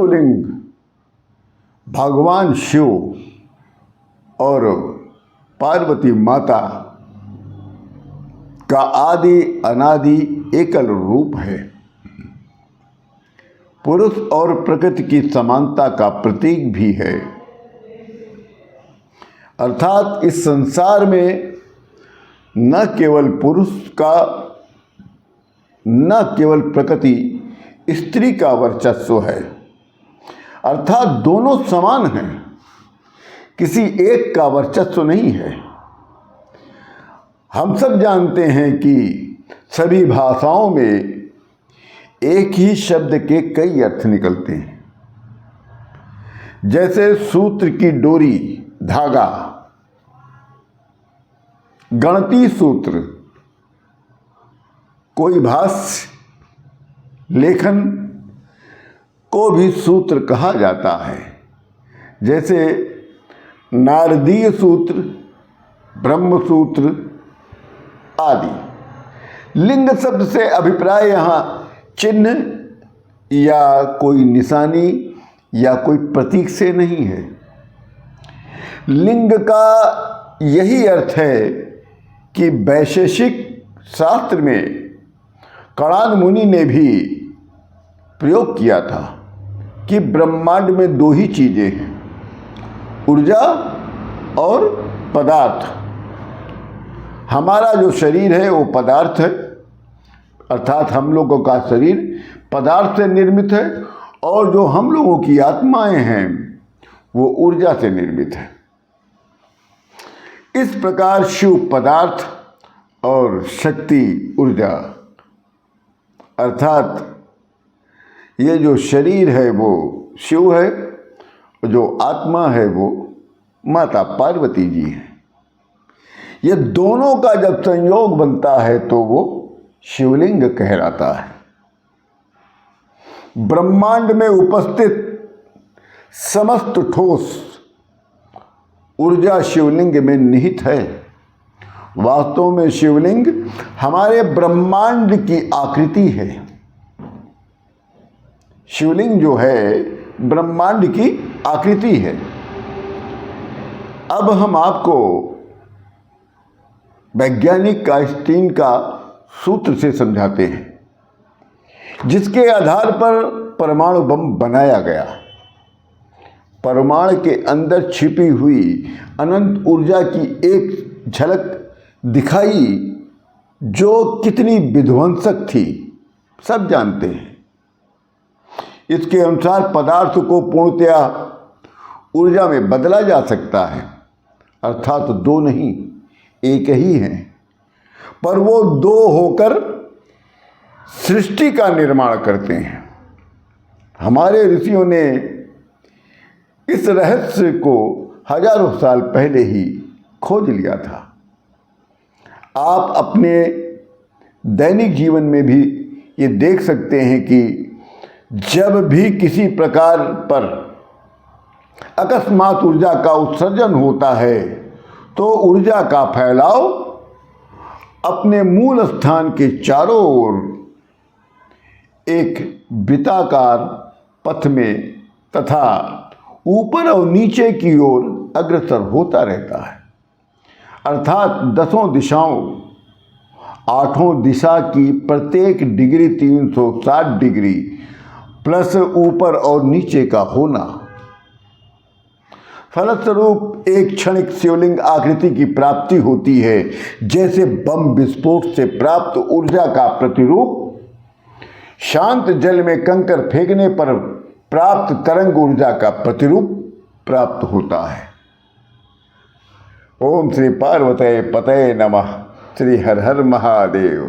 शिवलिंग भगवान शिव और पार्वती माता का आदि अनादि एकल रूप है। पुरुष और प्रकृति की समानता का प्रतीक भी है। अर्थात इस संसार में न केवल पुरुष का, न केवल प्रकृति स्त्री का वर्चस्व है, अर्थात दोनों समान हैं, किसी एक का वर्चस्व नहीं है। हम सब जानते हैं कि सभी भाषाओं में एक ही शब्द के कई अर्थ निकलते हैं। जैसे सूत्र की डोरी, धागा, गणती सूत्र, कोई भाष्य लेखन को भी सूत्र कहा जाता है। जैसे नारदीय सूत्र, ब्रह्म सूत्र आदि। लिंग शब्द से अभिप्राय यहाँ चिन्ह या कोई निशानी या कोई प्रतीक से नहीं है। लिंग का यही अर्थ है कि वैशेषिक शास्त्र में कणाद मुनि ने भी प्रयोग किया था कि ब्रह्मांड में दो ही चीजें हैं, ऊर्जा और पदार्थ। हमारा जो शरीर है वो पदार्थ है, अर्थात हम लोगों का शरीर पदार्थ से निर्मित है, और जो हम लोगों की आत्माएं हैं वो ऊर्जा से निर्मित है। इस प्रकार शिव पदार्थ और शक्ति ऊर्जा, अर्थात ये जो शरीर है वो शिव है, जो आत्मा है वो माता पार्वती जी है। ये दोनों का जब संयोग बनता है तो वो शिवलिंग कहलाता है। ब्रह्मांड में उपस्थित समस्त ठोस ऊर्जा शिवलिंग में निहित है। वास्तव में शिवलिंग हमारे ब्रह्मांड की आकृति है। शिवलिंग जो है ब्रह्मांड की आकृति है। अब हम आपको वैज्ञानिक आइंस्टीन का सूत्र से समझाते हैं, जिसके आधार पर परमाणु बम बनाया गया। परमाणु के अंदर छिपी हुई अनंत ऊर्जा की एक झलक दिखाई, जो कितनी विध्वंसक थी, सब जानते हैं। इसके अनुसार पदार्थ को पूर्णतया ऊर्जा में बदला जा सकता है, अर्थात दो नहीं एक ही हैं, पर वो दो होकर सृष्टि का निर्माण करते हैं। हमारे ऋषियों ने इस रहस्य को हजारों साल पहले ही खोज लिया था। आप अपने दैनिक जीवन में भी ये देख सकते हैं कि जब भी किसी प्रकार पर अकस्मात ऊर्जा का उत्सर्जन होता है तो ऊर्जा का फैलाव अपने मूल स्थान के चारों ओर एक वृत्ताकार पथ में तथा ऊपर और नीचे की ओर अग्रसर होता रहता है। अर्थात 10 दिशाओं, 8 दिशा की प्रत्येक डिग्री 360 डिग्री प्लस ऊपर और नीचे का होना। फलस्वरूप एक क्षणिक शिवलिंग आकृति की प्राप्ति होती है, जैसे बम विस्फोट से प्राप्त ऊर्जा का प्रतिरूप शांत जल में कंकर फेंकने पर प्राप्त तरंग ऊर्जा का प्रतिरूप प्राप्त होता है। ओम श्री पार्वती पतये नमः। श्री हर हर महादेव।